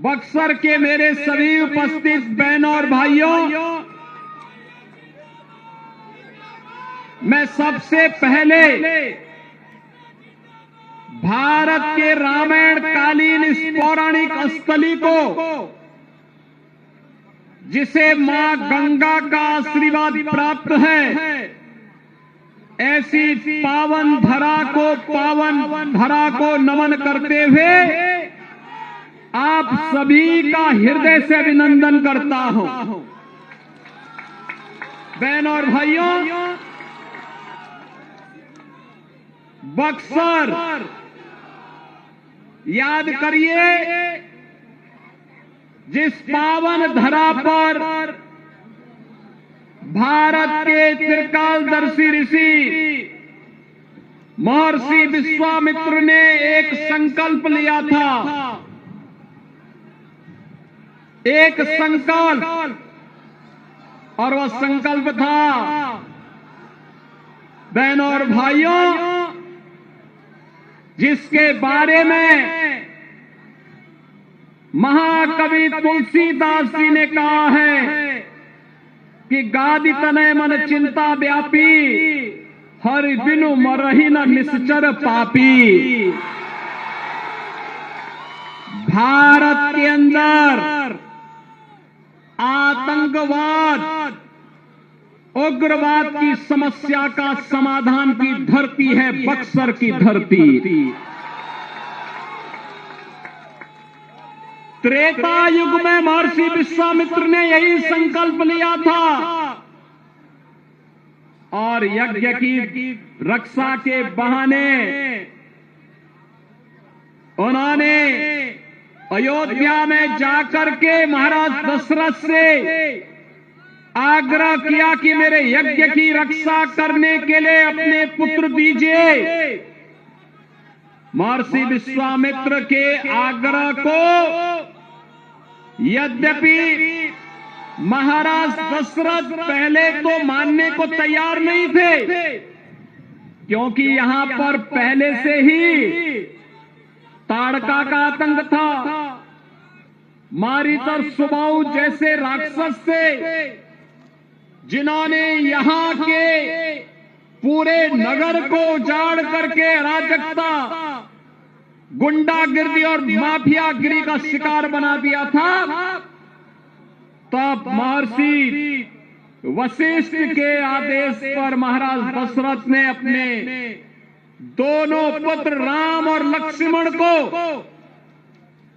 बक्सर के मेरे सभी उपस्थित बहनों और भाइयों, मैं सबसे पहले भारत के रामायण कालीन इस पौराणिक स्थली को, जिसे मां गंगा का आशीर्वाद प्राप्त है, ऐसी पावन धरा को नमन करते हुए आप सभी का हृदय से अभिनंदन करता हूं। बहनों और भाइयों, बक्सर याद करिए, जिस पावन धरा पर भारत के त्रिकालदर्शी ऋषि महर्षि विश्वामित्र ने एक संकल्प लिया था, एक संकल्प, और वह संकल्प था, बहनों और भाइयों, जिसके बारे में महाकवि तुलसीदास जी ने कहा है कि गादि तनय मन चिंता व्यापी, हरि बिनु मरहि न निश्चर पापी। भारत के अंदर आतंकवाद, उग्रवाद की समस्या का समाधान की धरती है बक्सर की धरती। त्रेता युग में महर्षि विश्वामित्र ने यही संकल्प लिया था, और यज्ञ की रक्षा के बहाने उन्होंने अयोध्या में जाकर के महाराज दशरथ से आग्रह किया कि मेरे यज्ञ की रक्षा करने के लिए अपने पुत्र दीजिए। महर्षि विश्वामित्र के आग्रह को यद्यपि महाराज दशरथ पहले तो मानने को तैयार नहीं थे, क्योंकि यहां पर पहले से ही ताड़का का आतंक था, मारीच और सुबाहु जैसे राक्षस थे, जिन्होंने यहां के पूरे नगर को उजाड़ करके अराजकता, गुंडागिरी और माफियागिरी का शिकार बना दिया था। तब महर्षि वशिष्ठ के आदेश पर महाराज दशरथ ने अपने दोनों पुत्र राम और लक्ष्मण को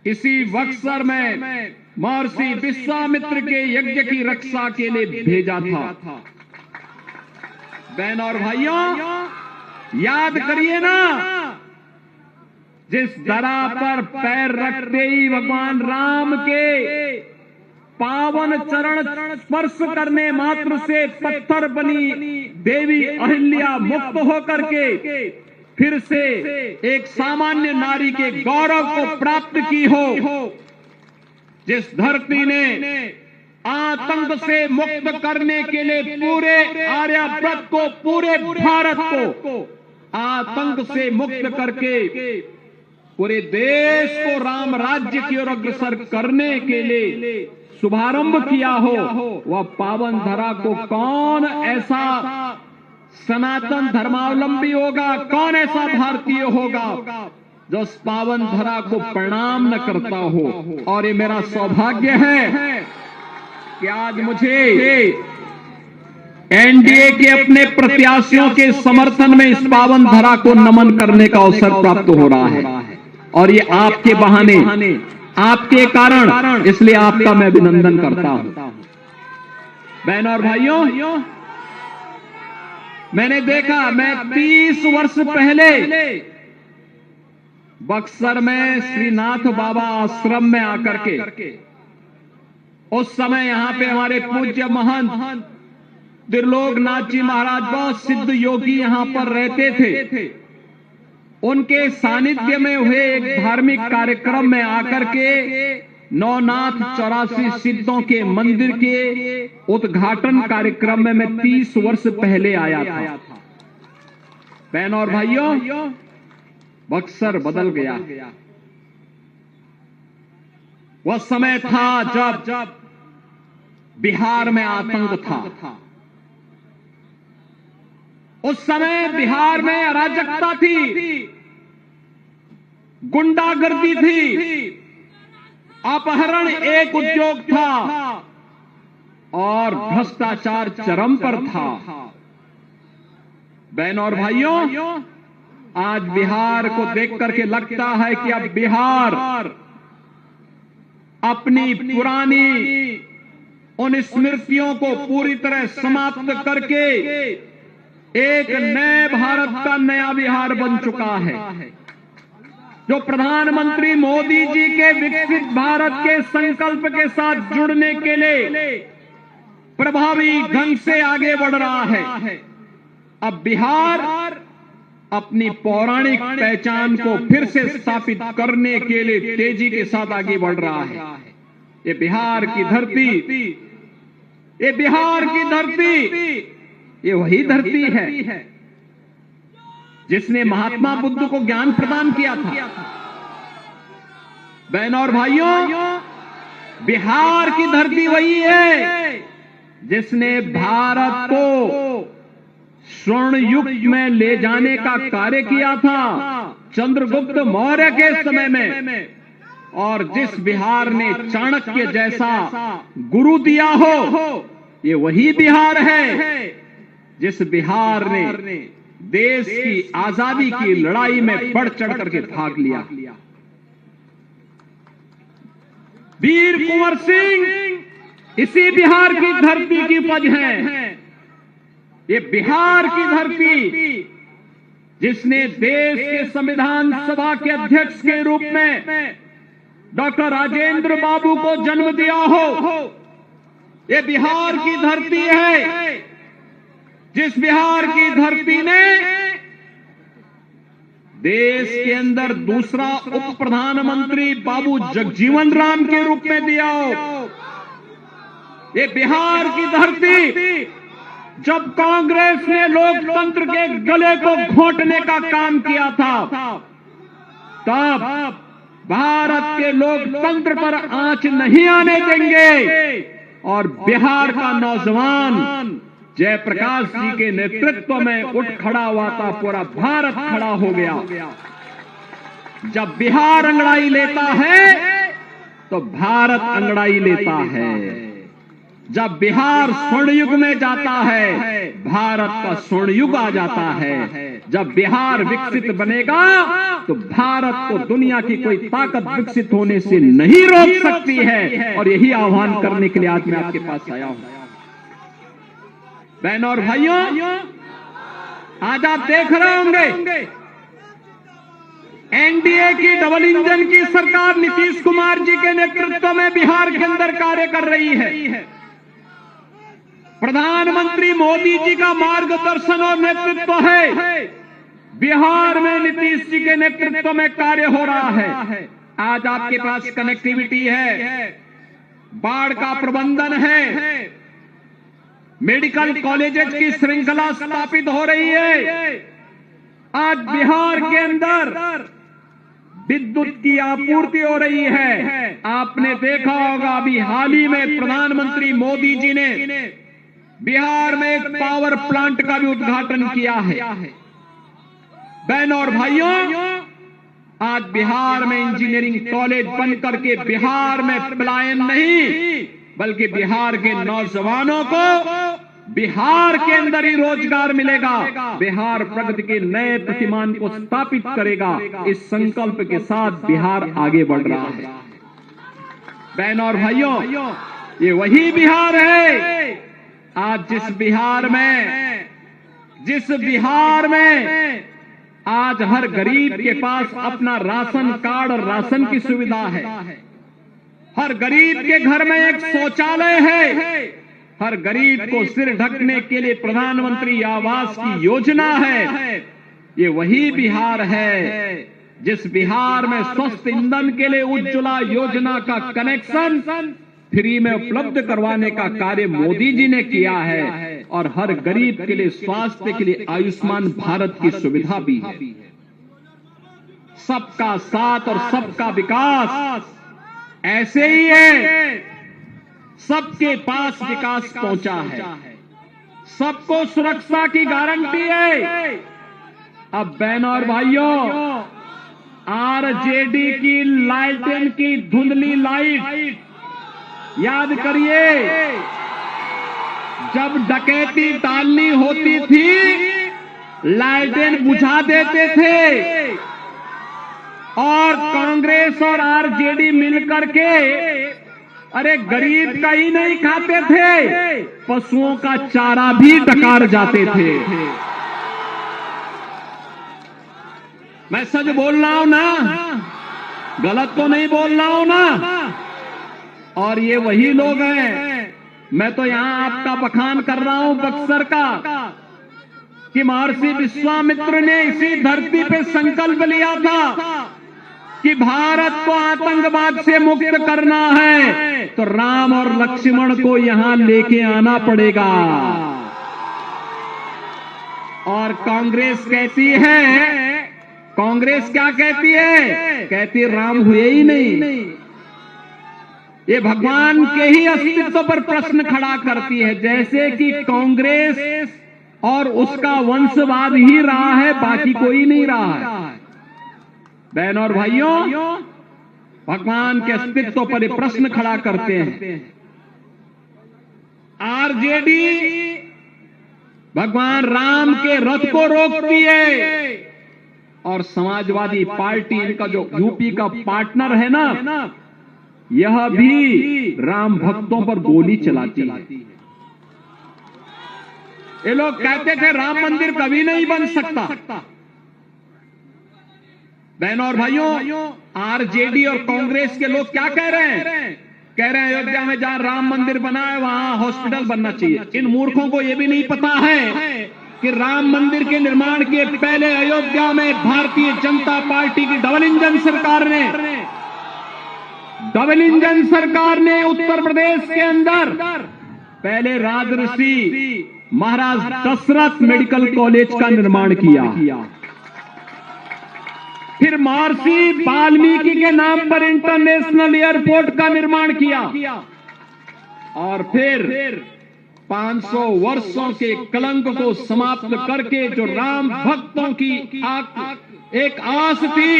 इसी बक्सर में महर्षि विश्वामित्र के यज्ञ की रक्षा के लिए भेजा था। बहनों और भाइयों, याद करिए ना, जिस धरा पर पैर रखते ही भगवान राम के पावन चरण स्पर्श करने मात्र से पत्थर बनी देवी अहिल्या मुक्त होकर के फिर से एक सामान्य नारी के गौरव को प्राप्त की हो, जिस धरती ने आतंक से मुक्त करने के लिए पूरे आर्यव्रत को, पूरे भारत को आतंक से मुक्त करके पूरे देश को राम राज्य की ओर अग्रसर करने के लिए शुभारंभ किया हो, वह पावन धरा को कौन ऐसा सनातन धर्मावलंबी होगा, कौन ऐसा भारतीय होगा जो उस पावन धरा को प्रणाम न करता हो। और ये मेरा सौभाग्य है कि आज मुझे एनडीए के अपने प्रत्याशियों के समर्थन में इस पावन धरा को नमन करने का अवसर प्राप्त हो रहा है, और ये आपके बहाने, आपके कारण, इसलिए आपका मैं अभिनंदन करता हूं। बहनों और भाइयों, मैंने देखा, मैं 30 वर्ष पहले बक्सर में श्रीनाथ बाबा आश्रम में आकर के, उस समय यहां पे हमारे पूज्य महंत त्रिलोकनाथ जी महाराज, बहुत सिद्ध योगी यहां पर रहते थे, उनके सानिध्य में हुए एक धार्मिक कार्यक्रम में आकर के नौनाथ 84 सिद्धों के मंदिर के उद्घाटन कार्यक्रम में मैं 30 वर्ष पहले आया था। बहनों और भाइयों, बक्सर बदल गया। वह समय था जब बिहार में आतंक था। उस समय बिहार में अराजकता थी, गुंडागर्दी थी, अपहरण एक उद्योग था और भ्रष्टाचार चरम पर था। बहनों और भाइयों, आज बिहार को देख करके लगता है कि अब बिहार अपनी पुरानी उन स्मृतियों को पूरी तरह समाप्त करके एक नए भारत का नया बिहार बन चुका है, जो प्रधानमंत्री मोदी जी के विकसित भारत के संकल्प के साथ जुड़ने के लिए प्रभावी ढंग से आगे बढ़ रहा है। अब बिहार अपनी पौराणिक पहचान को फिर से स्थापित करने के लिए तेजी के साथ आगे बढ़ रहा है। ये बिहार की धरती, ये बिहार की धरती, ये वही धरती है जिसने महात्मा बुद्ध को ज्ञान प्रदान किया था। बहनों और भाइयों, बिहार की धरती वही है जिसने भारत को स्वर्ण युग में ले जाने का कार्य किया था चंद्रगुप्त मौर्य के समय में, और जिस बिहार ने चाणक्य जैसा गुरु दिया हो, ये वही बिहार है जिस बिहार ने देश की आजादी की लड़ाई में बढ़ चढ़ करके भाग लिया। वीर कुंवर सिंह इसी बिहार की धरती की उपज है। ये बिहार की धरती जिसने देश के संविधान सभा के अध्यक्ष के रूप में डॉक्टर राजेंद्र बाबू को जन्म दिया हो, ये बिहार की धरती है जिस बिहार की धरती ने देश के अंदर दूसरा उप प्रधानमंत्री बाबू जगजीवन राम के रूप में दिया हो। ये बिहार की धरती जब कांग्रेस ने लोकतंत्र के गले को घोंटने का काम किया था, तब भारत के लोकतंत्र पर आंच नहीं आने देंगे, और बिहार का नौजवान जयप्रकाश जी के नेतृत्व में उठ खड़ा हुआ था, पूरा भारत खड़ा हो गया। जब बिहार अंगड़ाई लेता है तो भारत अंगड़ाई लेता है। जब बिहार स्वर्ण युग में जाता है, भारत का स्वर्ण युग आ जाता है। जब बिहार विकसित बनेगा तो भारत को दुनिया की कोई ताकत विकसित होने से नहीं रोक सकती है, और यही आह्वान करने के लिए आज मैं आपके पास आया हूं। बहनों और भाइयों, आज आप देख रहे होंगे एनडीए की डबल इंजन की सरकार नीतीश कुमार जी के नेतृत्व में बिहार के अंदर कार्य कर रही है। प्रधानमंत्री मोदी जी का मार्गदर्शन और नेतृत्व है, बिहार में नीतीश जी के नेतृत्व में कार्य हो रहा है। आज आपके पास कनेक्टिविटी है, बाढ़ का प्रबंधन है, मेडिकल कॉलेजेस की श्रृंखला स्थापित हो रही है। आज बिहार के अंदर विद्युत की आपूर्ति हो रही है। आपने देखा होगा अभी हाल ही में प्रधानमंत्री मोदी जी ने बिहार में एक पावर प्लांट का भी उद्घाटन किया है। बहनों और भाइयों, आज बिहार में इंजीनियरिंग कॉलेज बन करके बिहार में पलायन नहीं, बल्कि बिहार के नौजवानों को बिहार के अंदर ही रोजगार मिलेगा। बिहार प्रगति के नए प्रतिमान को स्थापित करेगा। इस संकल्प के साथ बिहार आगे बढ़ रहा है। बहनों और भाइयों, ये वही बिहार है आज जिस बिहार में आज हर गरीब के पास अपना राशन कार्ड और राशन की सुविधा है। हर गरीब के घर में एक शौचालय है। हर गरीब को सिर ढकने के लिए प्रधानमंत्री आवास की योजना है। ये वही बिहार है जिस बिहार में स्वस्थ ईंधन के लिए उज्ज्वला योजना का कनेक्शन फ्री में उपलब्ध करवाने का कार्य मोदी जी ने किया है, और हर गरीब के लिए स्वास्थ्य के लिए आयुष्मान भारत की सुविधा भी है। सबका साथ और सबका विकास ऐसे ही है, सबके पास विकास पहुंचा है, सबको सुरक्षा की गारंटी है। अब बहनों और भाइयों, आरजेडी की लालटेन की धुंधली लाइट याद करिए, जब डकैती टालनी होती थी लालटेन बुझा देते थे, और कांग्रेस और आरजेडी मिलकर के अरे गरीब का ही नहीं खाते थे, पशुओं का चारा भी डकार जाते थे। मैं सच बोल रहा हूं ना, गलत तो नहीं बोल रहा हूं ना। और ये वही लोग हैं, मैं तो यहां आपका बखान कर रहा हूं बक्सर का, कि महर्षि विश्वामित्र ने इसी धरती पे संकल्प लिया था कि भारत को आतंकवाद से मुक्त करना है, तो राम और लक्ष्मण को यहां लेके आना पड़ेगा। और कांग्रेस कहती है, कांग्रेस क्या कहती है? कहती है राम हुए ही नहीं। ये भगवान के ही अस्तित्व पर प्रश्न खड़ा करती है, जैसे कि कांग्रेस और उसका वंशवाद ही रहा है, बाकी कोई नहीं रहा है। बहनों और भाइयों, भगवान के अस्तित्व पर ये प्रश्न खड़ा करते हैं। आरजेडी भगवान राम के रथ को रोकती है, और समाजवादी पार्टी, इनका जो यूपी का पार्टनर है ना, यह भी राम भक्तों पर गोली चलाती है। ये लोग कहते थे राम मंदिर कभी नहीं बन सकता। बहनों और भाइयों, आरजेडी और कांग्रेस के लोग क्या कह रहे हैं? कह रहे हैं अयोध्या में जहां राम मंदिर बना है वहां हॉस्पिटल बनना चाहिए। इन मूर्खों को यह भी नहीं पता है कि राम मंदिर के निर्माण के पहले अयोध्या में भारतीय जनता पार्टी की डबल इंजन सरकार ने उत्तर प्रदेश के अंदर पहले राजऋषि महाराज दशरथ मेडिकल कॉलेज का निर्माण किया, फिर महर्षि वाल्मीकि के नाम पर इंटरनेशनल एयरपोर्ट का निर्माण किया, और फिर 500 वर्षों के कलंक को समाप्त करके जो राम भक्तों की एक आस थी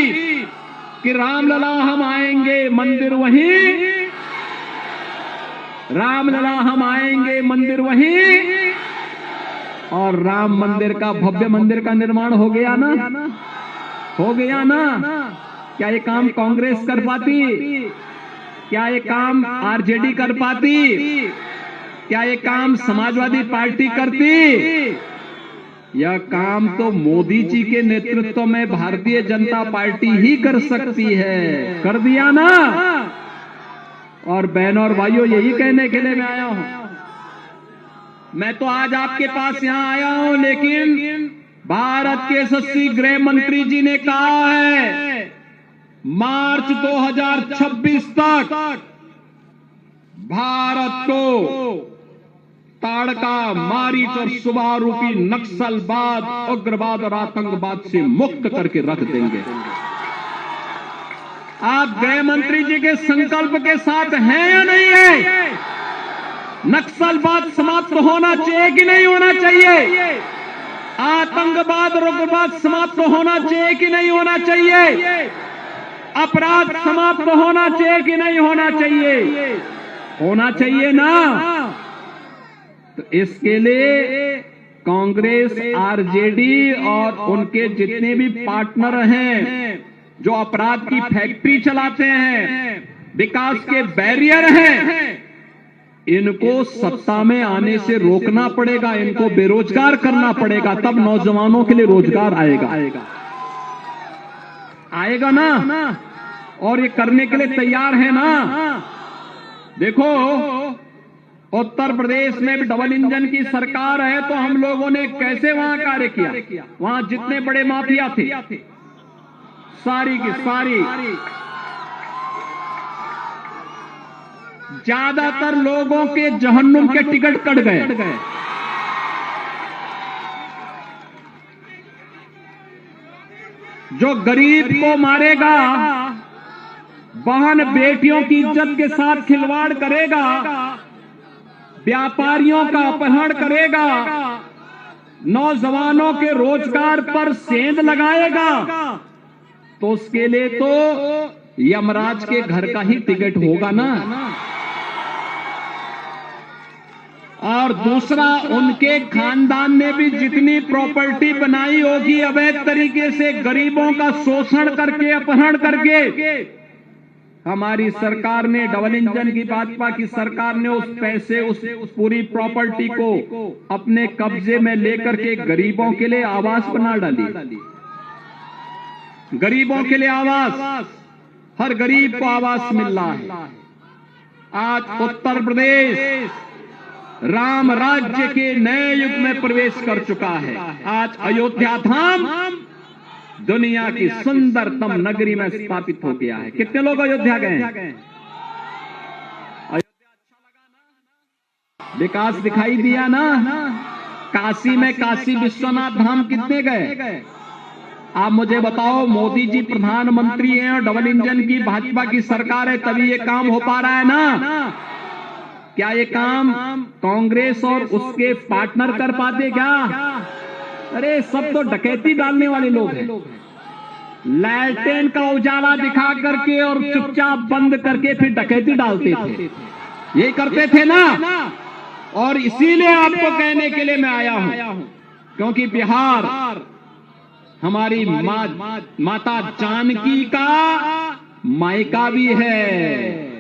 कि रामलला हम आएंगे मंदिर वहीं, रामलला हम आएंगे मंदिर वहीं, और राम मंदिर का, भव्य मंदिर का निर्माण हो गया ना, हो गया ना। क्या ये काम कांग्रेस कर पाती? क्या ये काम आरजेडी कर पाती? क्या ये काम समाजवादी पार्टी करती? यह काम तो मोदी जी के नेतृत्व में भारतीय जनता पार्टी ही कर सकती है। कर दिया ना। और बहनों और भाइयों, यही कहने के लिए मैं आया हूं। मैं तो आज आपके पास यहां आया हूं, लेकिन भारत के यशस्वी गृह मंत्री जी ने कहा है मार्च 2026 तक भारत को ताड़का, मारीच और सुबह रूपी नक्सलवाद, उग्रवाद और आतंकवाद से मुक्त करके रख देंगे। आप गृह मंत्री जी के संकल्प के साथ हैं या नहीं है? नक्सलवाद समाप्त होना चाहिए कि नहीं होना चाहिए? आतंकवाद और उग्रवाद समाप्त होना चाहिए कि नहीं होना चाहिए? अपराध समाप्त होना चाहिए कि नहीं होना चाहिए? होना चाहिए ना। तो इसके लिए कांग्रेस, आरजेडी और उनके जितने भी पार्टनर हैं जो अपराध की फैक्ट्री चलाते हैं, विकास के बैरियर हैं, इनको सत्ता में आने से रोकना पड़ेगा, इनको बेरोजगार करना पड़ेगा, तब नौजवानों के लिए रोजगार आएगा ना। और ये करने के लिए तैयार है ना। देखो, उत्तर प्रदेश में भी डबल इंजन की सरकार है, तो हम लोगों ने कैसे वहां कार्य किया। वहां जितने बड़े माफिया थे, सारी की सारी, ज्यादातर लोगों के जहन्नुम के टिकट कट गए। जो गरीब को मारेगा, बहन बेटियों की इज्जत के साथ खिलवाड़ करेगा, व्यापारियों का अपहरण करेगा, नौजवानों के रोजगार पर सेंध लगाएगा, तो उसके लिए तो यमराज के घर का ही टिकट होगा ना। और दूसरा, उनके खानदान ने भी जितनी प्रॉपर्टी बनाई होगी अवैध तरीके से, गरीबों का शोषण करके, अपहरण करके, हमारी सरकार ने, डबल इंजन की भाजपा की सरकार ने उस पैसे, उस पूरी प्रॉपर्टी को अपने कब्जे में लेकर के गरीबों के लिए आवास बना डाली। गरीबों के लिए आवास, हर गरीब को आवास मिल रहा है। आज उत्तर प्रदेश राम राज्य के नए युग में प्रवेश कर चुका है। आज अयोध्या धाम दुनिया की सुंदरतम नगरी में स्थापित हो गया है। कितने लोग अयोध्या गए? अयोध्या अच्छा लगा ना? विकास दिखाई दिया ना? काशी में काशी विश्वनाथ धाम कितने गए? आप मुझे बताओ, मोदी जी प्रधानमंत्री हैं और डबल इंजन की भाजपा की सरकार है, तभी ये काम हो पा रहा है ना? क्या ये काम कांग्रेस और उसके पार्टनर कर पाते क्या? अरे सब तो डकैती डालने वाले लोग हैं। लैट्रिन का उजाला दिखा करके और चुपचाप बंद करके फिर डकैती डालते थे, ये करते थे ना। और इसीलिए आपको कहने के लिए मैं आया हूं, क्योंकि बिहार हमारी माता जानकी का मायका भी है,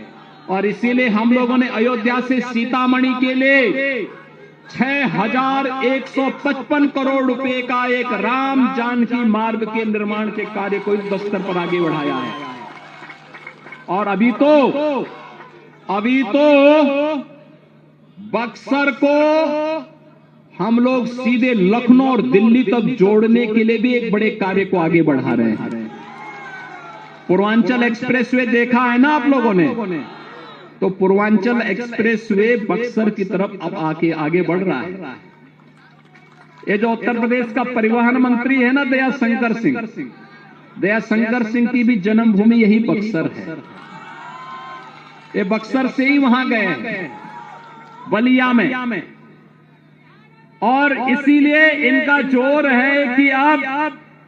और इसीलिए हम लोगों ने अयोध्या से सीतामढ़ी के लिए 6155 करोड़ रुपए का एक राम जानकी मार्ग के निर्माण के कार्य को इस स्तर पर आगे बढ़ाया है। और अभी तो बक्सर को हम लोग सीधे लखनऊ और दिल्ली तक जोड़ने के लिए भी एक बड़े कार्य को आगे बढ़ा रहे हैं। पूर्वांचल एक्सप्रेसवे देखा है ना आप लोगों ने? तो पूर्वांचल एक्सप्रेसवे बक्सर की तरफ अब आगे बढ़ रहा है। ये जो उत्तर प्रदेश का परिवहन मंत्री है ना, दया शंकर सिंह की भी जन्मभूमि यही बक्सर है। ये बक्सर से ही वहां गए हैं, बलिया में। और इसीलिए इनका जोर है कि अब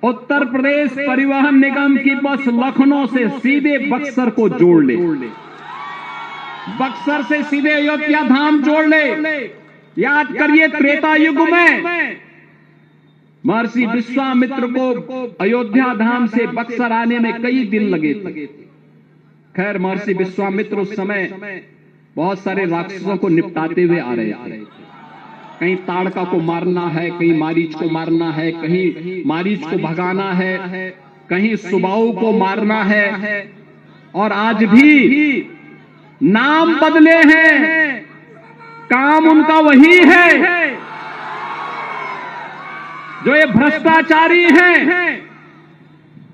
उत्तर प्रदेश परिवहन निगम की बस लखनऊ से सीधे बक्सर को जोड़ ले, बक्सर से सीधे अयोध्या धाम जोड़ ले। याद करिए, त्रेता युग में महर्षि विश्वामित्र को अयोध्या धाम से बक्सर आने में कई दिन लगे थे। खैर, महर्षि विश्वामित्र उस समय बहुत सारे राक्षसों को निपटाते हुए आ रहे थे। कहीं ताड़का को मारना है, कहीं मारीच को मारना है, कहीं मारीच को भगाना है, कहीं सुबाहु को मारना है। और आज भी नाम बदले हैं, काम उनका वही है। जो ये भ्रष्टाचारी हैं,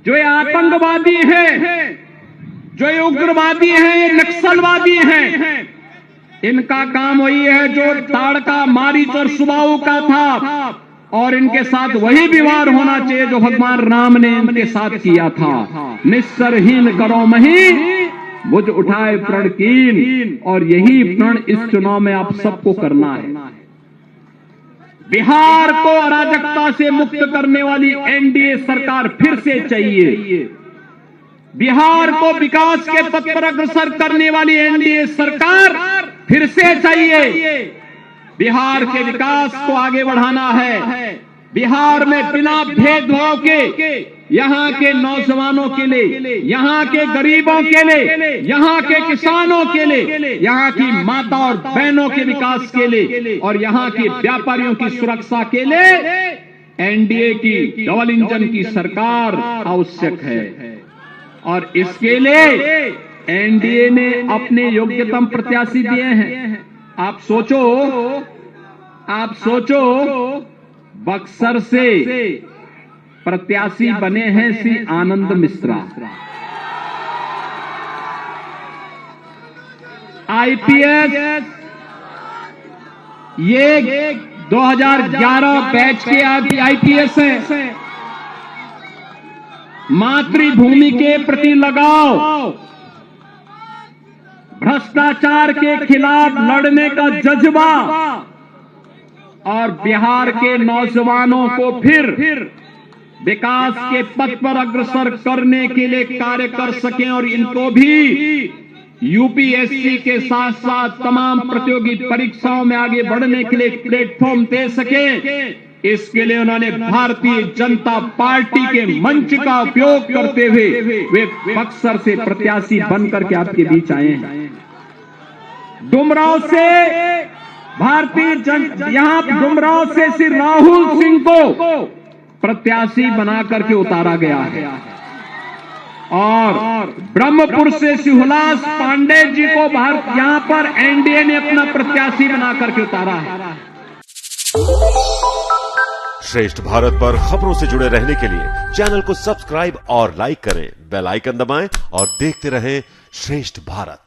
जो ये आतंकवादी हैं, जो ये उग्रवादी हैं, ये नक्सलवादी हैं, इनका काम वही है जो ताड़का, मारीच और सुबाहु का था। और इनके साथ वही व्यवहार होना चाहिए जो भगवान राम ने इनके साथ किया था। निस्सरहीन करो मही, बुझ उठाए प्रण कीन। और यही प्रण इस चुनाव में आप सबको करना है। बिहार को अराजकता से मुक्त करने वाली एनडीए सरकार फिर से चाहिए। बिहार को विकास के पथ पर अग्रसर करने वाली एनडीए सरकार फिर से चाहिए। बिहार के विकास को आगे बढ़ाना है। बिहार में बिना भेदभाव के यहाँ के नौजवानों के लिए, यहाँ के गरीबों के लिए, यहाँ के किसानों के लिए, यहाँ की माता और बहनों के विकास के लिए और यहाँ के व्यापारियों की सुरक्षा के लिए एनडीए की, डबल इंजन की सरकार आवश्यक है। और इसके लिए एनडीए ने अपने योग्यतम प्रत्याशी दिए हैं। आप सोचो बक्सर से प्रत्याशी बने हैं श्री आनंद मिश्रा, आईपीएस, ये 2011 बैच के आईपीएस हैं। मातृभूमि के प्रति लगाव, भ्रष्टाचार के खिलाफ लड़ने का जज्बा और बिहार के नौजवानों को फिर विकास के पथ पर अग्रसर करने के लिए कार्य कर सकें और इनको भी यूपीएससी के साथ साथ तमाम प्रतियोगी परीक्षाओं में आगे बढ़ने के लिए प्लेटफॉर्म दे सके, इसके लिए उन्होंने भारतीय जनता पार्टी के मंच का उपयोग करते हुए वे बक्सर से प्रत्याशी बनकर के आपके बीच आए हैं। डुमरांव से यहां डुमरांव से श्री राहुल सिंह को प्रत्याशी बना करके उतारा गया है और ब्रह्मपुर से शिवलास पांडे जी को यहां पर एनडीए ने अपना प्रत्याशी बना करके उतारा है। श्रेष्ठ भारत पर खबरों से जुड़े रहने के लिए चैनल को सब्सक्राइब और लाइक करें, बेल आइकन दबाएं और देखते रहें श्रेष्ठ भारत।